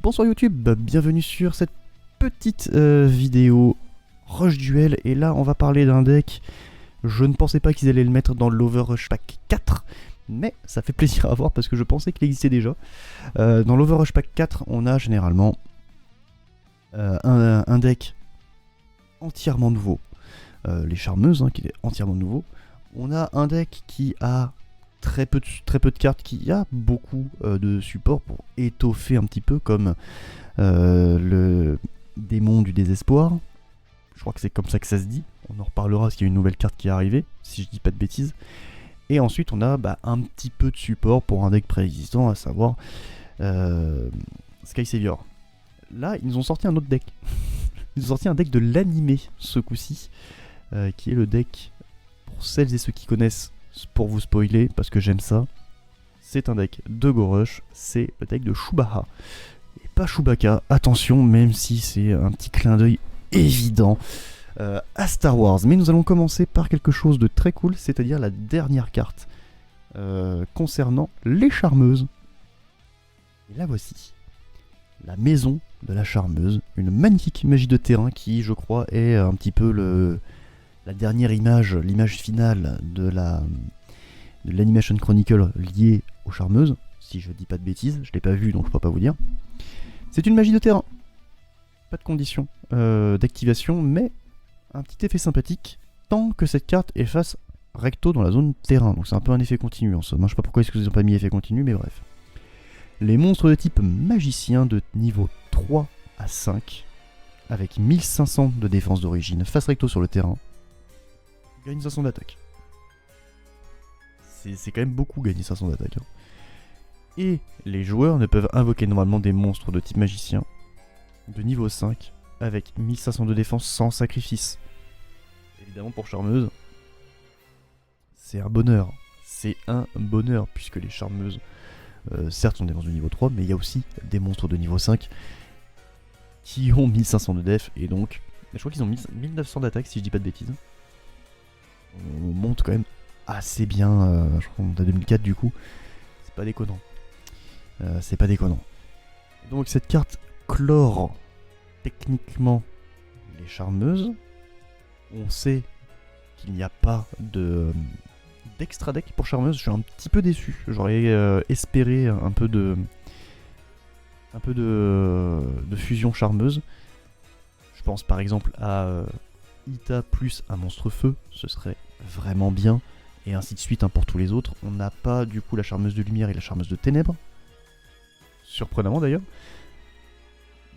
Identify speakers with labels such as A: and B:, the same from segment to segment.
A: Bonsoir YouTube, bienvenue sur cette petite vidéo Rush Duel. Et là on va parler d'un deck, je ne pensais pas qu'ils allaient le mettre dans l'Overrush Pack 4, mais ça fait plaisir à voir parce que je pensais qu'il existait déjà. Dans l'Overrush Pack 4 on a généralement un deck entièrement nouveau, les charmeuses qui est entièrement nouveau. On a un deck qui a très peu de cartes, qui a beaucoup de support pour étoffer un petit peu, comme le démon du désespoir. Je crois que c'est comme ça que ça se dit. On en reparlera parce qu'il y a une nouvelle carte qui est arrivée, si je dis pas de bêtises. Et ensuite on a un petit peu de support pour un deck préexistant, à savoir Sky Savior. Là ils nous ont sorti un autre deck. Ils ont sorti un deck de l'animé ce coup-ci, qui est le deck, pour celles et ceux qui connaissent, pour vous spoiler, parce que j'aime ça, c'est un deck de Gorush, c'est le deck de Shubaha. Et pas Chewbacca, attention, même si c'est un petit clin d'œil évident à Star Wars. Mais nous allons commencer par quelque chose de très cool, c'est-à-dire la dernière carte concernant les charmeuses. Et la voici, la maison de la charmeuse, une magnifique magie de terrain qui, je crois, est un petit peu la dernière image, l'image finale de l'Animation Chronicle liée aux charmeuses, si je dis pas de bêtises, je l'ai pas vu donc je peux pas vous dire. C'est une magie de terrain, pas de condition d'activation, mais un petit effet sympathique tant que cette carte est face recto dans la zone terrain, donc c'est un peu un effet continu en somme. Je sais pas pourquoi ils n'ont pas mis effet continu, mais bref. Les monstres de type magicien de niveau 3 à 5, avec 1500 de défense d'origine face recto sur le terrain, gagne 500 d'attaque. C'est quand même beaucoup gagner 500 d'attaque. Et les joueurs ne peuvent invoquer normalement des monstres de type magicien de niveau 5 avec 1500 de défense sans sacrifice. Évidemment pour charmeuse, c'est un bonheur. C'est un bonheur puisque les charmeuses, certes sont des monstres de niveau 3, mais il y a aussi des monstres de niveau 5 qui ont 1500 de def et donc, je crois qu'ils ont 1900 d'attaque si je dis pas de bêtises. On monte quand même assez bien, je crois qu'on est à 2004 du coup, c'est pas déconnant. C'est pas déconnant. Donc cette carte clore techniquement les charmeuses. On sait qu'il n'y a pas d'extra deck pour charmeuse, je suis un petit peu déçu. J'aurais espéré un peu de fusion charmeuse. Je pense par exemple à Ita plus un monstre feu, ce serait vraiment bien, et ainsi de suite pour tous les autres. On n'a pas du coup la charmeuse de lumière et la charmeuse de ténèbres, surprenamment d'ailleurs,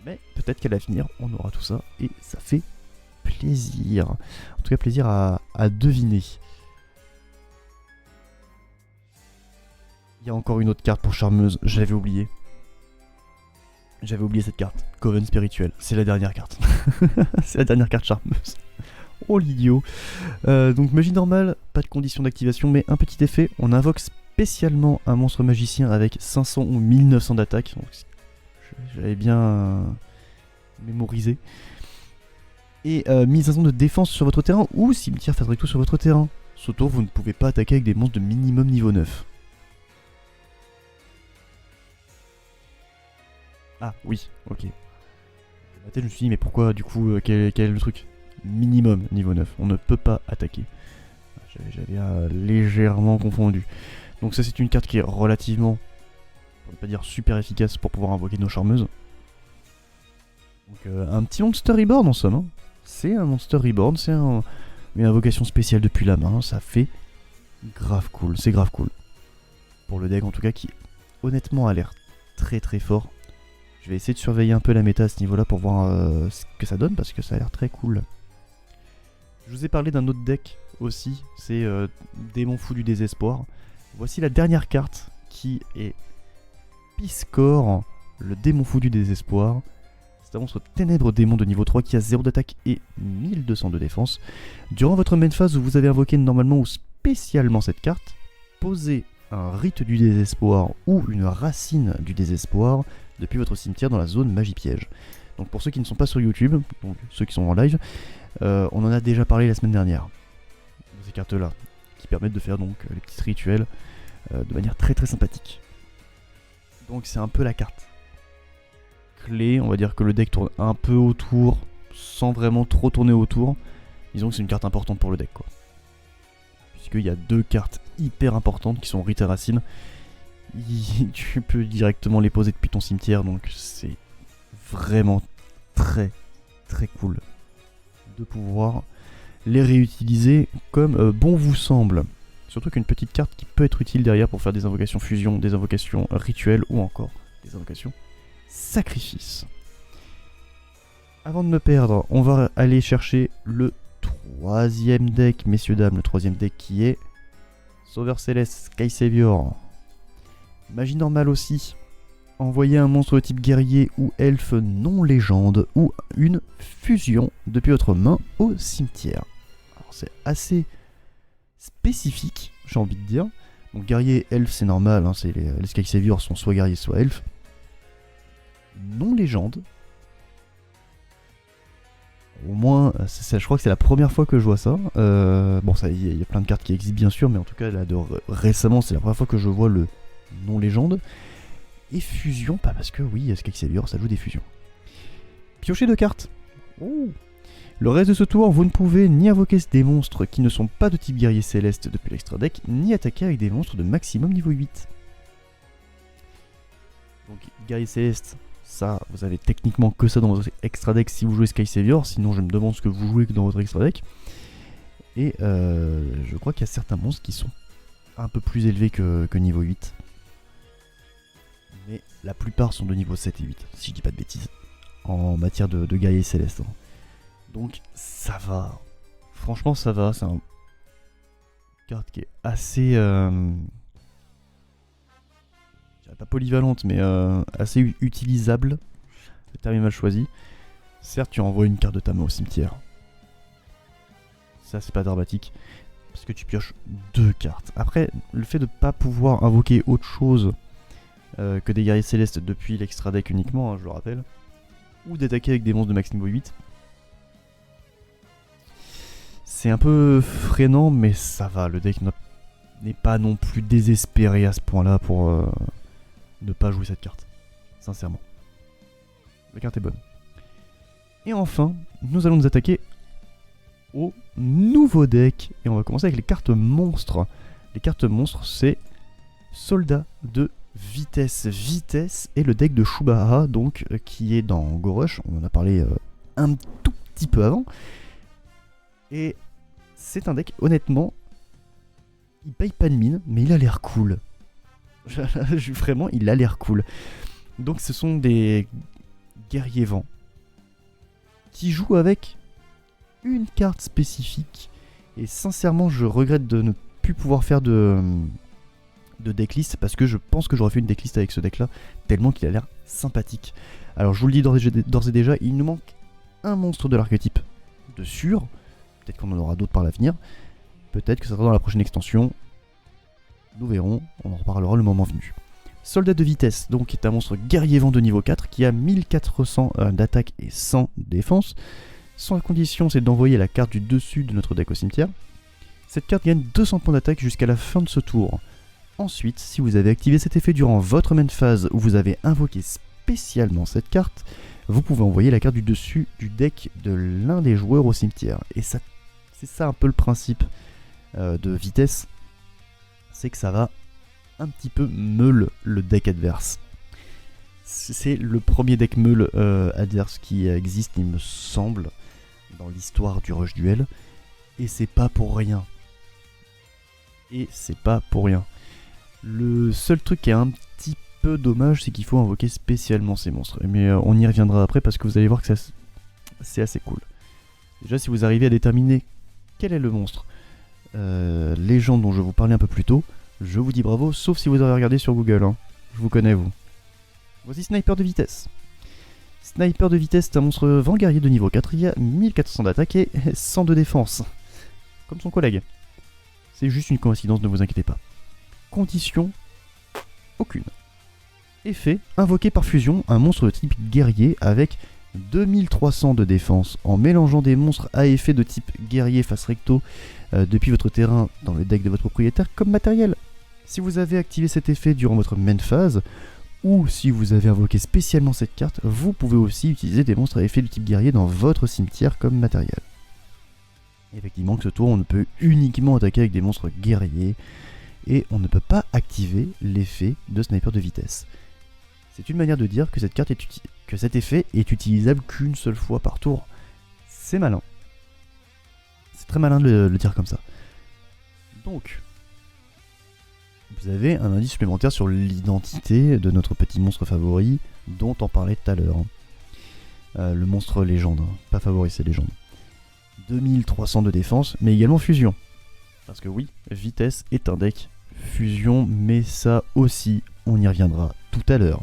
A: mais peut-être qu'à l'avenir on aura tout ça, et ça fait plaisir, en tout cas plaisir à deviner. Il y a encore une autre carte pour charmeuse, j'avais oublié cette carte, Coven Spirituel, c'est la dernière carte. C'est la dernière carte charmeuse. Oh l'idiot. Donc magie normale, pas de condition d'activation, mais un petit effet, on invoque spécialement un monstre magicien avec 500 ou 1900 d'attaque. J'avais bien mémorisé. Et 1500 de défense sur votre terrain ou cimetière face recto sur votre terrain. Ce tour, vous ne pouvez pas attaquer avec des monstres de minimum niveau 9. Ah oui, ok. Je me suis dit mais pourquoi du coup, quel est le truc? Minimum niveau 9, on ne peut pas attaquer. J'avais légèrement confondu. Donc ça c'est une carte qui est relativement, pour ne pas dire super efficace pour pouvoir invoquer nos charmeuses. Donc un petit Monster Reborn en somme. C'est un Monster Reborn, c'est une invocation spéciale depuis la main, ça fait grave cool, c'est grave cool. Pour le deck en tout cas qui honnêtement a l'air très très fort. Je vais essayer de surveiller un peu la méta à ce niveau-là pour voir ce que ça donne parce que ça a l'air très cool. Je vous ai parlé d'un autre deck aussi, c'est Démon Fou du Désespoir. Voici la dernière carte qui est Piscor, le Démon Fou du Désespoir. C'est un monstre ténèbre démon de niveau 3 qui a 0 d'attaque et 1200 de défense. Durant votre main phase où vous avez invoqué normalement ou spécialement cette carte, posez un rite du désespoir ou une racine du désespoir depuis votre cimetière dans la zone magie piège. Donc pour ceux qui ne sont pas sur YouTube, donc ceux qui sont en live, on en a déjà parlé la semaine dernière, de ces cartes là, qui permettent de faire donc les petits rituels de manière très très sympathique. Donc c'est un peu la carte clé. On va dire que le deck tourne un peu autour, sans vraiment trop tourner autour. Disons que c'est une carte importante pour le deck, quoi. Puisqu'il y a 2 cartes hyper importantes qui sont Rite et Racine. Tu peux directement les poser depuis ton cimetière, donc c'est vraiment très très cool de pouvoir les réutiliser comme bon vous semble. Surtout qu'une petite carte qui peut être utile derrière pour faire des invocations fusion, des invocations rituelles ou encore des invocations sacrifice. Avant de me perdre, on va aller chercher le 3e deck, messieurs dames, le 3e deck qui est Sauveur Céleste, Sky Savior. Magie normale aussi. Envoyer un monstre de type guerrier ou elfe non légende ou une fusion depuis votre main au cimetière. Alors c'est assez spécifique, j'ai envie de dire. Donc guerrier et elfe c'est normal, hein, les Sky Saviors sont soit guerriers soit elfes. Non légende. Au moins, je crois que c'est la première fois que je vois ça. Bon, il y a plein de cartes qui existent bien sûr, mais en tout cas là, récemment c'est la première fois que je vois le non légende. Et fusion, pas parce que oui, Sky Savior ça joue des fusions. Piocher 2 cartes. Oh. Le reste de ce tour, vous ne pouvez ni invoquer des monstres qui ne sont pas de type guerrier céleste depuis l'extra deck, ni attaquer avec des monstres de maximum niveau 8. Donc guerrier céleste, ça, vous avez techniquement que ça dans votre extra deck si vous jouez Sky Savior, sinon je me demande ce que vous jouez dans votre extra deck. Et je crois qu'il y a certains monstres qui sont un peu plus élevés que niveau 8. Mais la plupart sont de niveau 7 et 8, si je dis pas de bêtises, en matière de guerrier céleste. Hein. Donc ça va, franchement ça va, c'est une carte qui est assez, je dirais pas polyvalente, mais assez utilisable, le terme est mal choisi. Certes tu envoies une carte de ta main au cimetière, ça c'est pas dramatique, parce que tu pioches 2 cartes. Après, le fait de pas pouvoir invoquer autre chose que des guerriers célestes depuis l'extra deck uniquement, hein, je le rappelle, ou d'attaquer avec des monstres de max niveau 8, c'est un peu freinant, mais ça va, le deck n'est pas non plus désespéré à ce point-là pour ne pas jouer cette carte, sincèrement. La carte est bonne. Et enfin, nous allons nous attaquer au nouveau deck, et on va commencer avec les cartes monstres. Les cartes monstres, c'est Soldat de Vitesse. Vitesse est le deck de Shubaha, donc qui est dans Gorush. On en a parlé un tout petit peu avant. Et c'est un deck, honnêtement, il paye pas de mine, mais il a l'air cool. Vraiment, il a l'air cool. Donc ce sont des guerriers vents qui jouent avec une carte spécifique. Et sincèrement, je regrette de ne plus pouvoir faire de decklist, parce que je pense que j'aurais fait une decklist avec ce deck là, tellement qu'il a l'air sympathique. Alors je vous le dis d'ores et déjà, il nous manque un monstre de l'archétype de sûr, peut-être qu'on en aura d'autres par l'avenir, peut-être que ça sera dans la prochaine extension, nous verrons, on en reparlera le moment venu. Soldat de Vitesse, donc, est un monstre guerrier vent de niveau 4 qui a 1400 d'attaque et 100 de défense. Son condition, c'est d'envoyer la carte du dessus de notre deck au cimetière. Cette carte gagne 200 points d'attaque jusqu'à la fin de ce tour. Ensuite, si vous avez activé cet effet durant votre main phase où vous avez invoqué spécialement cette carte, vous pouvez envoyer la carte du dessus du deck de l'un des joueurs au cimetière. Et ça, c'est ça un peu le principe de Vitesse, c'est que ça va un petit peu meule le deck adverse. C'est le premier deck meule adverse qui existe, il me semble, dans l'histoire du Rush Duel. Et c'est pas pour rien. Le seul truc qui est un petit peu dommage, c'est qu'il faut invoquer spécialement ces monstres. Mais on y reviendra après parce que vous allez voir que c'est assez cool. Déjà, si vous arrivez à déterminer quel est le monstre légende dont je vous parlais un peu plus tôt, je vous dis bravo, sauf si vous avez regardé sur Google. Hein. Je vous connais, vous. Voici Sniper de Vitesse. Sniper de Vitesse, c'est un monstre vent guerrier de niveau 4. Il y a 1400 d'attaque et 100 de défense. Comme son collègue. C'est juste une coïncidence, ne vous inquiétez pas. Condition, aucune. Effet, invoqué par fusion un monstre de type guerrier avec 2300 de défense en mélangeant des monstres à effet de type guerrier face recto depuis votre terrain dans le deck de votre propriétaire comme matériel. Si vous avez activé cet effet durant votre main phase ou si vous avez invoqué spécialement cette carte, vous pouvez aussi utiliser des monstres à effet de type guerrier dans votre cimetière comme matériel. Effectivement, que ce tour, on ne peut uniquement attaquer avec des monstres guerriers, et on ne peut pas activer l'effet de sniper de vitesse. C'est une manière de dire que cette carte que cet effet est utilisable qu'une seule fois par tour. C'est malin. C'est très malin de le dire comme ça. Donc, vous avez un indice supplémentaire sur l'identité de notre petit monstre favori, dont on parlait tout à l'heure. Le monstre légende, pas favori, c'est légende. 2300 de défense, mais également fusion. Parce que oui, vitesse est un deck fusion, mais ça aussi, on y reviendra tout à l'heure.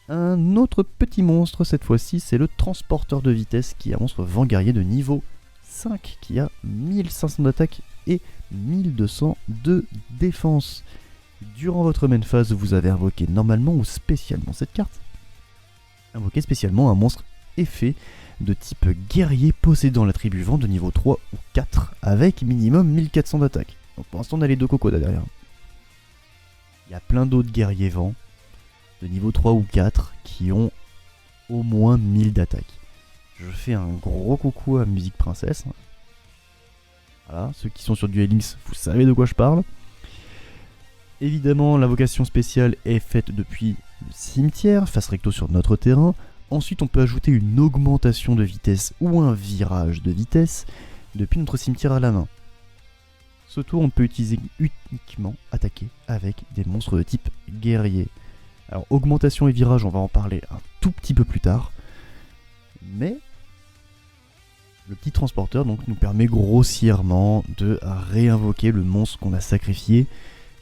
A: Un autre petit monstre, cette fois-ci, c'est le transporteur de vitesse, qui est un monstre vent guerrier de niveau 5, qui a 1500 d'attaque et 1200 de défense. Durant votre main phase, vous avez invoqué normalement ou spécialement cette carte. Invoquez spécialement un monstre effet de type guerrier possédant l'attribut vent de niveau 3 ou 4 avec minimum 1400 d'attaque. Donc pour l'instant on a les deux cocos là derrière. Il y a plein d'autres guerriers vent de niveau 3 ou 4 qui ont au moins 1000 d'attaque. Je fais un gros coucou à Musique Princesse. Voilà, ceux qui sont sur Duel Links, vous savez de quoi je parle. Évidemment, l'invocation spéciale est faite depuis le cimetière, face recto sur notre terrain. Ensuite, on peut ajouter une augmentation de vitesse ou un virage de vitesse depuis notre cimetière à la main. Ce tour, on peut utiliser uniquement attaquer avec des monstres de type guerrier. Alors, augmentation et virage, on va en parler un tout petit peu plus tard. Mais le petit transporteur donc, nous permet grossièrement de réinvoquer le monstre qu'on a sacrifié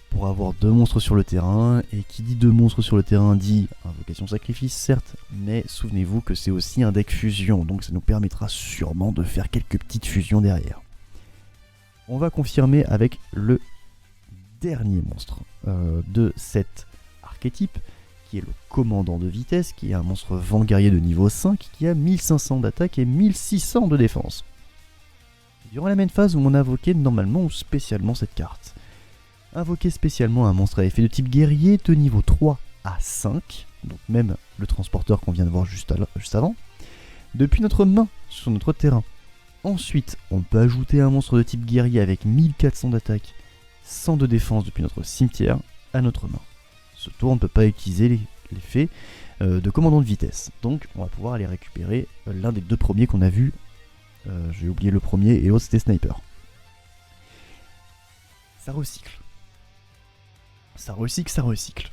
A: pour avoir deux monstres sur le terrain. Et qui dit deux monstres sur le terrain dit invocation sacrifice, certes, mais souvenez-vous que c'est aussi un deck fusion, donc ça nous permettra sûrement de faire quelques petites fusions derrière. On va confirmer avec le dernier monstre de cet archétype, qui est le commandant de vitesse, qui est un monstre vent guerrier de niveau 5, qui a 1500 d'attaque et 1600 de défense. Durant la main phase, on invoquait normalement ou spécialement cette carte. Invoquer spécialement un monstre à effet de type guerrier de niveau 3 à 5, donc même le transporteur qu'on vient de voir juste avant, depuis notre main sur notre terrain. Ensuite, on peut ajouter un monstre de type guerrier avec 1400 d'attaque, 100 de défense depuis notre cimetière à notre main. Ce tour, on ne peut pas utiliser l'effet de commandant de vitesse, donc on va pouvoir aller récupérer l'un des deux premiers qu'on a vu. J'ai oublié le premier et l'autre c'était Sniper. Ça recycle. Ça recycle.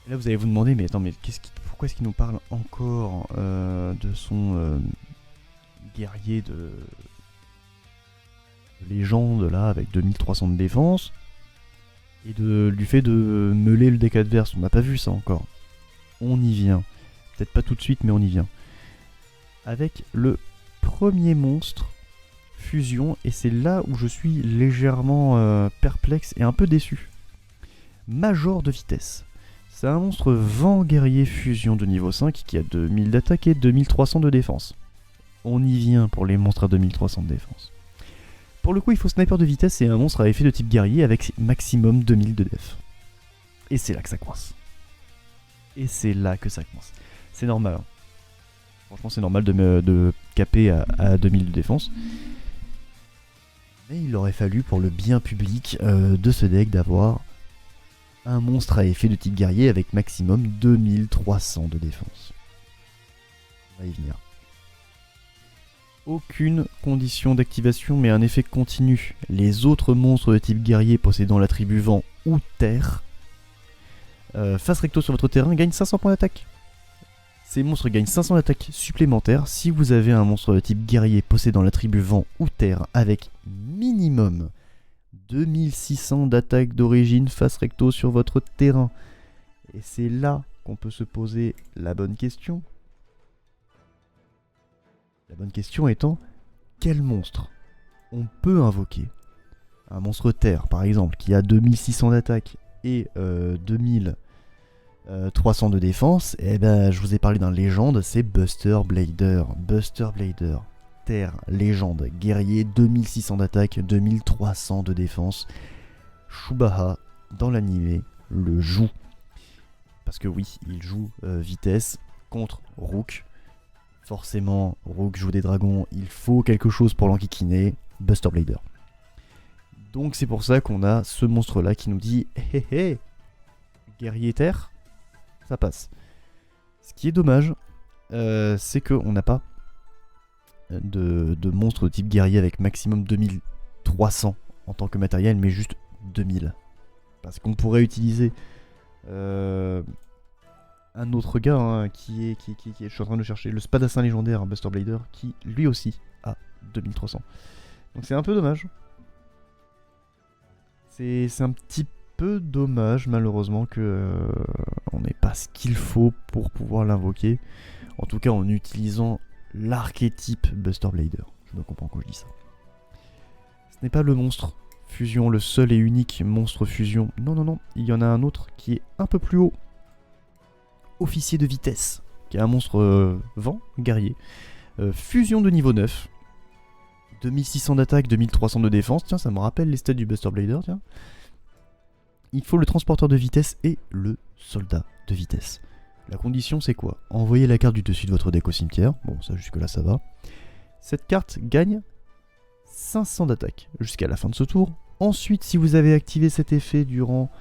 A: Et là vous allez vous demander, mais attends, mais pourquoi est-ce qu'il nous parle encore de son guerrier de légende là avec 2300 de défense et du fait de meuler le deck adverse? On n'a pas vu ça encore. On y vient. Peut-être pas tout de suite, mais on y vient. Avec le premier monstre fusion, et c'est là où je suis légèrement perplexe et un peu déçu. Major de vitesse. C'est un monstre vent guerrier fusion de niveau 5 qui a 2000 d'attaque et 2300 de défense. On y vient pour les monstres à 2300 de défense. Pour le coup, il faut sniper de vitesse et un monstre à effet de type guerrier avec maximum 2000 de def. Et c'est là que ça coince. C'est normal. Hein. Franchement, c'est normal de caper à 2000 de défense. Mais il aurait fallu, pour le bien public de ce deck, d'avoir un monstre à effet de type guerrier avec maximum 2300 de défense. On va y venir. Aucune condition d'activation, mais un effet continu. Les autres monstres de type guerrier possédant l'attribut vent ou terre, face recto sur votre terrain, gagnent 500 points d'attaque. Ces monstres gagnent 500 d'attaque supplémentaires si vous avez un monstre de type guerrier possédant l'attribut vent ou terre avec minimum 2600 d'attaque d'origine face recto sur votre terrain. Et c'est là qu'on peut se poser la bonne question. La bonne question étant, quel monstre on peut invoquer? Un monstre terre par exemple qui a 2600 d'attaque et 2300 de défense, et ben je vous ai parlé d'un légende, c'est Buster Blader. Buster Blader, terre, légende, guerrier, 2600 d'attaque, 2300 de défense. Shubaha dans l'animé le joue. Parce que oui, il joue vitesse contre Rook. Forcément, Rook joue des dragons, il faut quelque chose pour l'enquiquiner, Buster Blader. Donc c'est pour ça qu'on a ce monstre là qui nous dit hé hé, guerrier terre, ça passe. Ce qui est dommage, c'est qu'on n'a pas de monstre de type guerrier avec maximum 2300 en tant que matériel, mais juste 2000. Parce qu'on pourrait utiliser un autre gars hein, qui est, je suis en train de chercher, le Spadassin légendaire, Buster Blader, qui lui aussi a 2300. Donc c'est un peu dommage. C'est un petit peu dommage malheureusement que on n'ait pas ce qu'il faut pour pouvoir l'invoquer. En tout cas en utilisant l'archétype Buster Blader. Je me comprends quand je dis ça. Ce n'est pas le monstre fusion, le seul et unique monstre fusion. Non, non, non. Il y en a un autre qui est un peu plus haut. Officier de vitesse. Qui est un monstre vent, guerrier. Fusion de niveau 9. 2600 d'attaque, 2300 de défense. Tiens, ça me rappelle les stats du Buster Blader, tiens. Il faut le transporteur de vitesse et le soldat de vitesse. La condition, c'est quoi? Envoyez la carte du dessus de votre deck au cimetière. Bon, ça, jusque-là, ça va. Cette carte gagne 500 d'attaque jusqu'à la fin de ce tour. Ensuite, si vous avez activé cet effet durant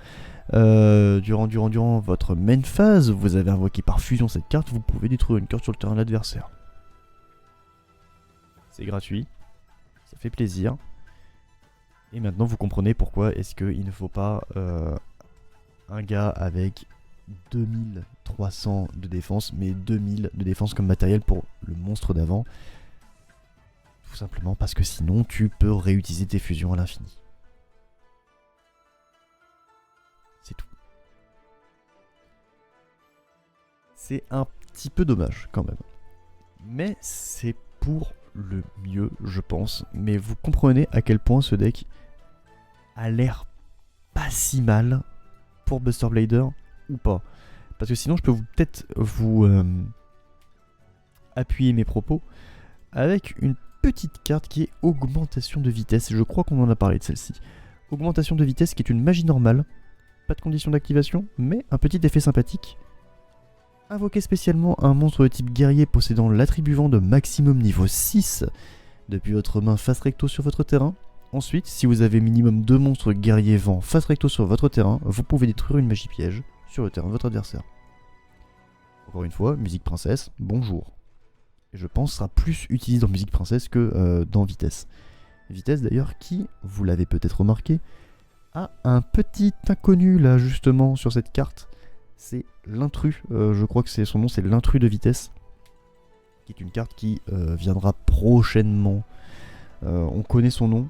A: votre main phase, vous avez invoqué par fusion cette carte, vous pouvez détruire une carte sur le terrain de l'adversaire. C'est gratuit. Ça fait plaisir. Et maintenant vous comprenez pourquoi est-ce qu'il ne faut pas un gars avec 2300 de défense, mais 2000 de défense comme matériel pour le monstre d'avant. Tout simplement parce que sinon tu peux réutiliser tes fusions à l'infini. C'est tout. C'est un petit peu dommage quand même. Mais c'est pour le mieux, je pense. Mais vous comprenez à quel point ce deck a l'air pas si mal pour Buster Blader ou pas. Parce que sinon je peux peut-être vous appuyer mes propos avec une petite carte qui est augmentation de vitesse. Je crois qu'on en a parlé de celle-ci. Augmentation de vitesse qui est une magie normale. Pas de condition d'activation, mais un petit effet sympathique. Invoquez spécialement un monstre de type guerrier possédant l'attribut vent de maximum niveau 6 depuis votre main face recto sur votre terrain. Ensuite, si vous avez minimum 2 monstres guerriers vent face recto sur votre terrain, vous pouvez détruire une magie piège sur le terrain de votre adversaire. Encore une fois, musique princesse, bonjour. Et je pense sera plus utilisé dans musique princesse que dans vitesse. Vitesse d'ailleurs qui, vous l'avez peut-être remarqué, a un petit inconnu là justement sur cette carte. C'est l'intrus, je crois que son nom c'est l'intrus de vitesse, qui est une carte qui viendra prochainement. On connaît son nom.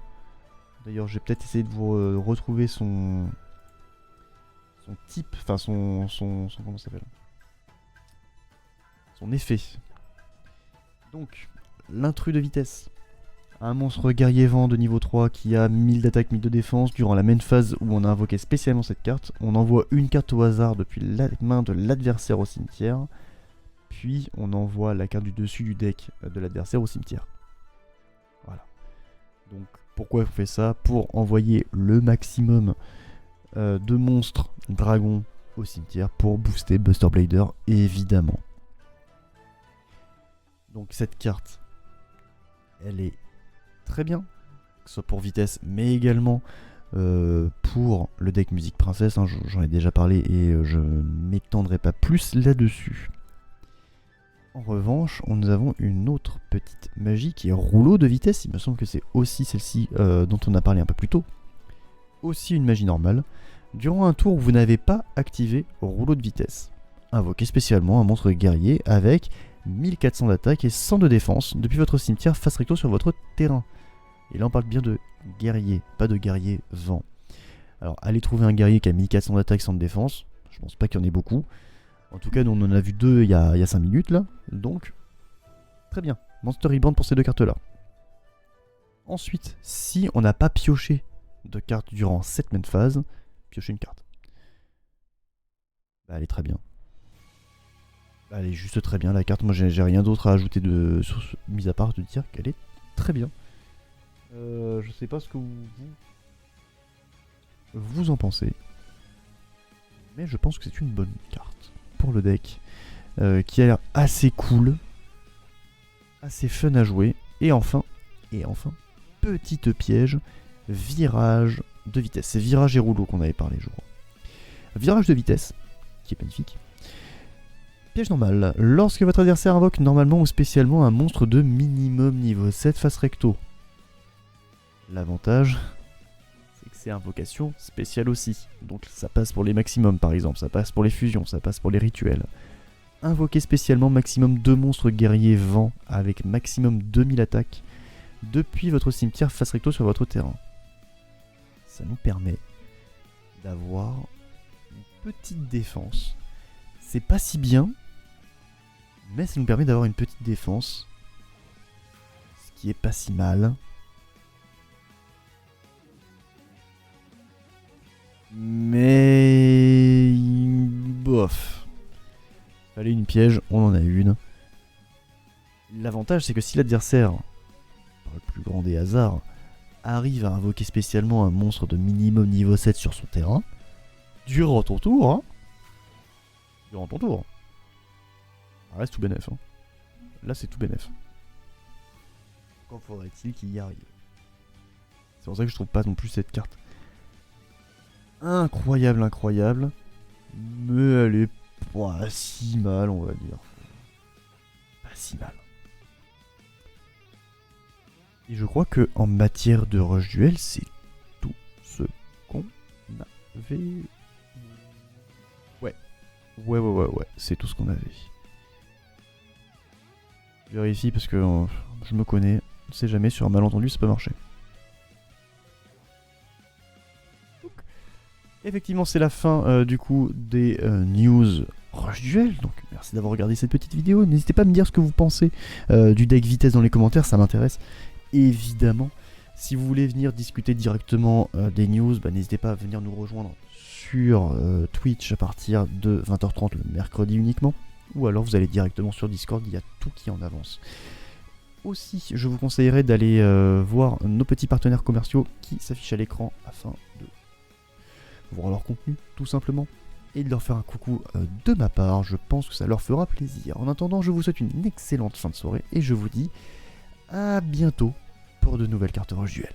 A: D'ailleurs j'ai peut-être essayé de vous retrouver son type, enfin son comment ça s'appelle, son effet. Donc l'intrus de vitesse, un monstre guerrier vent de niveau 3 qui a 1000 d'attaque, 1000 de défense. Durant la main phase où on a invoqué spécialement cette carte, on envoie une carte au hasard depuis la main de l'adversaire au cimetière. Puis on envoie la carte du dessus du deck de l'adversaire au cimetière. Voilà. Donc pourquoi on fait ça? Pour envoyer le maximum de monstres dragons au cimetière pour booster Buster Blader, évidemment. Donc cette carte, elle est très bien, que ce soit pour vitesse, mais également pour le deck musique princesse, hein, j'en ai déjà parlé et je ne m'étendrai pas plus là-dessus. En revanche, nous avons une autre petite magie qui est rouleau de vitesse, il me semble que c'est aussi celle-ci dont on a parlé un peu plus tôt. Aussi une magie normale. Durant un tour où vous n'avez pas activé rouleau de vitesse, invoquez spécialement un monstre guerrier avec 1400 d'attaque et 100 de défense depuis votre cimetière face recto sur votre terrain. Et là on parle bien de guerrier, pas de guerrier vent. Alors allez trouver un guerrier qui a 1400 d'attaque, 100 de défense. Je pense pas qu'il y en ait beaucoup. En tout cas nous on en a vu deux il y a 5 minutes là. Donc très bien. Monster Reborn pour ces deux cartes là. Ensuite, si on n'a pas pioché de cartes durant cette même phase, piochez une carte. Bah, elle est très bien. Elle est juste très bien la carte, moi j'ai rien d'autre à ajouter mis à part de dire qu'elle est très bien. Je sais pas ce que vous en pensez. Mais je pense que c'est une bonne carte pour le deck, qui a l'air assez cool, assez fun à jouer. Et enfin, petite piège, virage de vitesse. C'est virage et rouleau qu'on avait parlé, je crois. Virage de vitesse, qui est magnifique. Piège normal. Lorsque votre adversaire invoque normalement ou spécialement un monstre de minimum niveau 7 face recto. L'avantage, c'est que c'est invocation spéciale aussi. Donc ça passe pour les maximums par exemple, ça passe pour les fusions, ça passe pour les rituels. Invoquer spécialement maximum 2 monstres guerriers vent avec maximum 2000 attaques depuis votre cimetière face recto sur votre terrain. Ça nous permet d'avoir une petite défense. C'est pas si bien, mais ça nous permet d'avoir une petite défense, ce qui est pas si mal. Mais bof. Fallait une piège, on en a une. L'avantage c'est que si l'adversaire, par le plus grand des hasards, arrive à invoquer spécialement un monstre de minimum niveau 7 sur son terrain, durant ton tour, hein. Durant ton tour. Ça reste tout bénef. Hein. Là c'est tout bénef. Quand faudrait-il qu'il y arrive? C'est pour ça que je trouve pas non plus cette carte incroyable, mais elle est pas si mal, on va dire. Pas si mal. Et je crois que en matière de rush duel, c'est tout ce qu'on avait. Ouais, c'est tout ce qu'on avait. Je vérifie parce que je me connais, on sait jamais, sur un malentendu ça peut marcher. Effectivement, c'est la fin du coup des news Rush Duel. Donc, merci d'avoir regardé cette petite vidéo. N'hésitez pas à me dire ce que vous pensez du deck vitesse dans les commentaires, ça m'intéresse évidemment. Si vous voulez venir discuter directement des news, n'hésitez pas à venir nous rejoindre sur Twitch à partir de 20h30 le mercredi uniquement. Ou alors vous allez directement sur Discord, il y a tout qui en avance. Aussi, je vous conseillerais d'aller voir nos petits partenaires commerciaux qui s'affichent à l'écran afin de voir leur contenu tout simplement et de leur faire un coucou de ma part. Je pense que ça leur fera plaisir. En attendant, je vous souhaite une excellente fin de soirée et je vous dis à bientôt pour de nouvelles cartes Rush Duel.